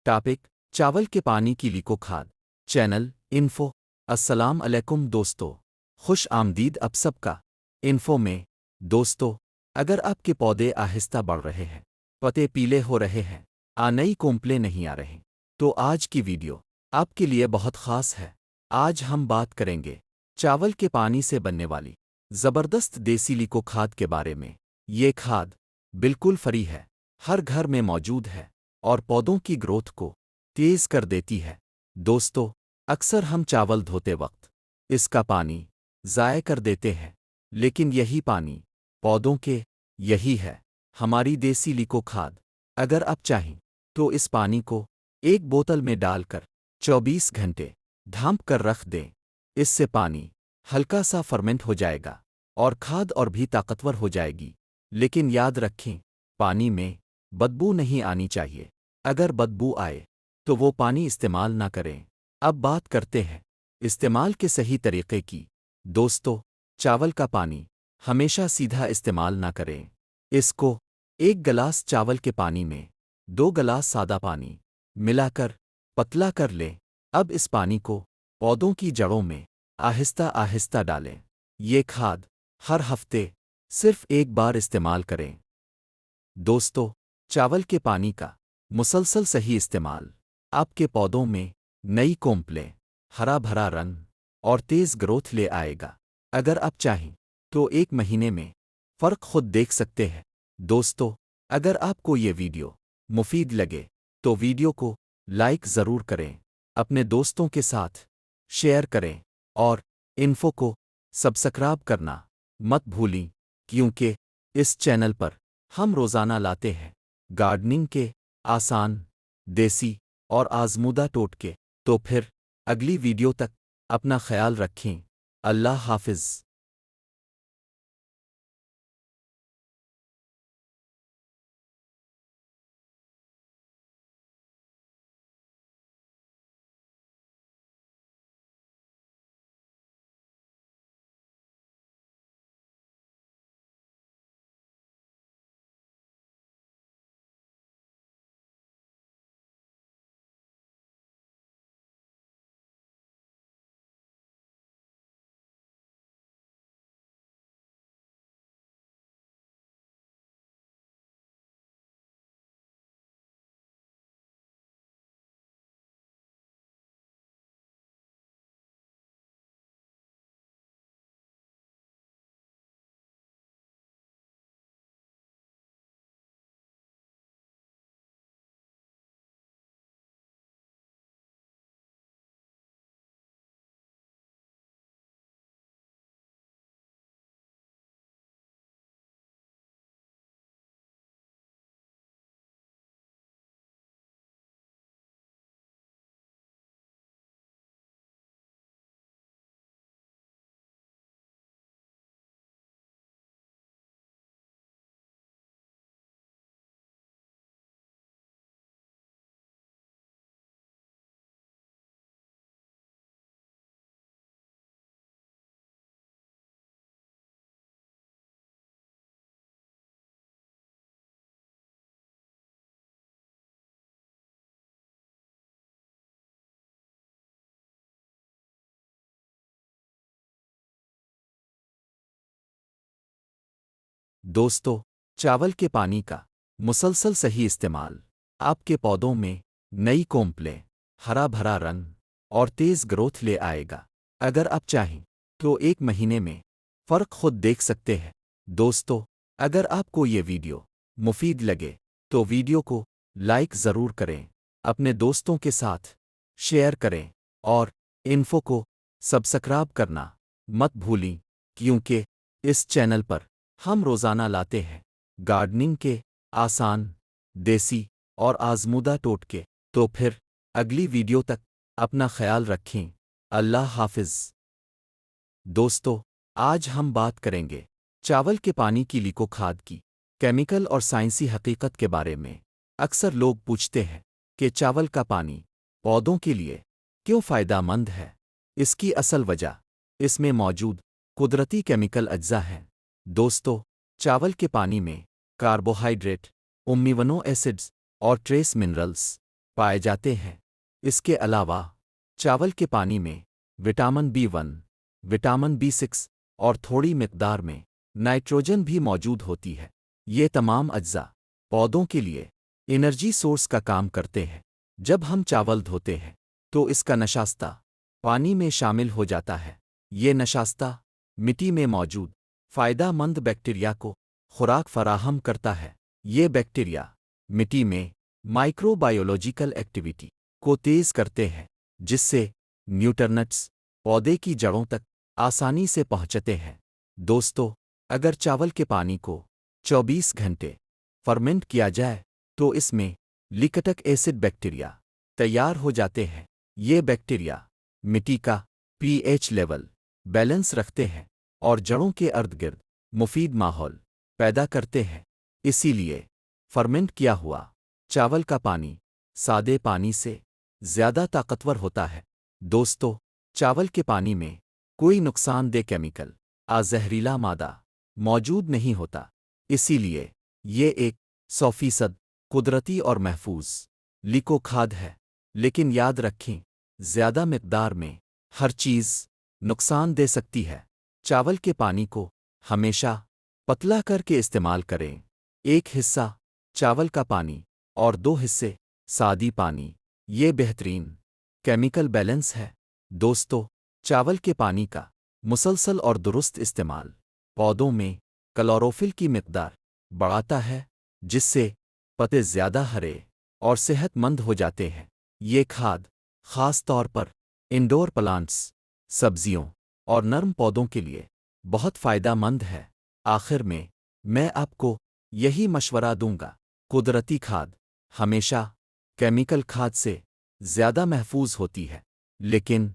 Topic चावल के पानी की लिको खाद चैनल इन्फो। अस्सलाम अलैकुम दोस्तों, खुश आमदीद आप सबका इन्फो में। दोस्तों, अगर आपके पौधे आहिस्ता बढ़ रहे हैं, पत्ते पीले हो रहे हैं, नई कोंपले नहीं आ रहे, तो आज की वीडियो आपके लिए बहुत खास है। आज हम बात करेंगे चावल के पानी से बनने वाली जबरदस्त देसी लिको खाद के बारे में। ये खाद बिल्कुल फ्री है, हर घर में मौजूद है और पौधों की ग्रोथ को तेज कर देती है। दोस्तों, अक्सर हम चावल धोते वक्त इसका पानी ज़ाय कर देते हैं, लेकिन यही पानी पौधों के यही है हमारी देसी लिको खाद। अगर आप चाहें तो इस पानी को एक बोतल में डालकर 24 घंटे ढांप कर रख दें। इससे पानी हल्का सा फर्मेंट हो जाएगा और खाद और भी ताकतवर हो जाएगी। लेकिन याद रखें, पानी में बदबू नहीं आनी चाहिए। अगर बदबू आए तो वो पानी इस्तेमाल ना करें। अब बात करते हैं इस्तेमाल के सही तरीके की। दोस्तों, चावल का पानी हमेशा सीधा इस्तेमाल ना करें। इसको एक गिलास चावल के पानी में 2 गिलास सादा पानी मिलाकर पतला कर लें। अब इस पानी को पौधों की जड़ों में आहिस्ता आहिस्ता डालें। ये खाद हर हफ्ते सिर्फ एक बार इस्तेमाल करें। दोस्तों, चावल के पानी का मुसलसल सही इस्तेमाल आपके पौधों में नई कोंपलें, हरा भरा रंग और तेज ग्रोथ ले आएगा। अगर आप चाहें तो 1 महीने में फर्क खुद देख सकते हैं। दोस्तों, अगर आपको ये वीडियो मुफीद लगे तो वीडियो को लाइक ज़रूर करें, अपने दोस्तों के साथ शेयर करें और इन्फो को सब्सक्राइब करना मत भूलें, क्योंकि इस चैनल पर हम रोज़ाना लाते हैं गार्डनिंग के आसान, देसी और आज़मूदा टोटके। तो फिर अगली वीडियो तक अपना ख्याल रखें। अल्लाह हाफिज़। दोस्तों, चावल के पानी का मुसलसल सही इस्तेमाल आपके पौधों में नई कोंपलें, हरा भरा रंग और तेज ग्रोथ ले आएगा। अगर आप चाहें तो 1 महीने में फर्क खुद देख सकते हैं। दोस्तों, अगर आपको ये वीडियो मुफीद लगे तो वीडियो को लाइक ज़रूर करें, अपने दोस्तों के साथ शेयर करें और इन्फो को सब्सक्राइब करना मत भूलें, क्योंकि इस चैनल पर हम रोज़ाना लाते हैं गार्डनिंग के आसान, देसी और आज़मूदा टोटके। तो फिर अगली वीडियो तक अपना ख्याल रखें। अल्लाह हाफिज़। दोस्तों, आज हम बात करेंगे चावल के पानी की लिको खाद की केमिकल और साइंसी हकीकत के बारे में। अक्सर लोग पूछते हैं कि चावल का पानी पौधों के लिए क्यों फ़ायदेमंद है। इसकी असल वजह इसमें मौजूद कुदरती केमिकल अज्जा हैं। दोस्तों, चावल के पानी में कार्बोहाइड्रेट, अमीनो एसिड्स और ट्रेस मिनरल्स पाए जाते हैं। इसके अलावा चावल के पानी में विटामिन B1, विटामिन B6 और थोड़ी मिकदार में नाइट्रोजन भी मौजूद होती है। ये तमाम अज्जा पौधों के लिए एनर्जी सोर्स का काम करते हैं। जब हम चावल धोते हैं तो इसका नशास्ता पानी में शामिल हो जाता है। ये नशास्ता मिट्टी में मौजूद फ़ायदा मंद बैक्टीरिया को खुराक फराहम करता है। ये बैक्टीरिया मिट्टी में माइक्रोबायोलॉजिकल एक्टिविटी को तेज़ करते हैं, जिससे न्यूट्रिएंट्स पौधे की जड़ों तक आसानी से पहुंचते हैं। दोस्तों, अगर चावल के पानी को 24 घंटे फर्मेंट किया जाए तो इसमें लिकटक एसिड बैक्टीरिया तैयार हो जाते हैं। ये बैक्टीरिया मिट्टी का पीएच लेवल बैलेंस रखते हैं और जड़ों के इर्द-गिर्द मुफीद माहौल पैदा करते हैं। इसीलिए फर्मेंट किया हुआ चावल का पानी सादे पानी से ज़्यादा ताकतवर होता है। दोस्तों, चावल के पानी में कोई नुकसानदेह केमिकल या जहरीला मादा मौजूद नहीं होता। इसीलिए ये एक 100% कुदरती और महफूज लिको खाद है। लेकिन याद रखें, ज़्यादा मिकदार में हर चीज़ नुकसान दे सकती है। चावल के पानी को हमेशा पतला करके इस्तेमाल करें। एक हिस्सा चावल का पानी और 2 हिस्से सादी पानी। ये बेहतरीन केमिकल बैलेंस है। दोस्तों, चावल के पानी का मुसलसल और दुरुस्त इस्तेमाल पौधों में क्लोरोफिल की मिकदार बढ़ाता है, जिससे पत्ते ज़्यादा हरे और सेहतमंद हो जाते हैं। ये खाद ख़ास तौर पर इंडोर प्लांट्स, सब्जियों और नर्म पौधों के लिए बहुत फ़ायदेमंद है। आखिर में मैं आपको यही मशवरा दूंगा, कुदरती खाद हमेशा केमिकल खाद से ज़्यादा महफूज होती है, लेकिन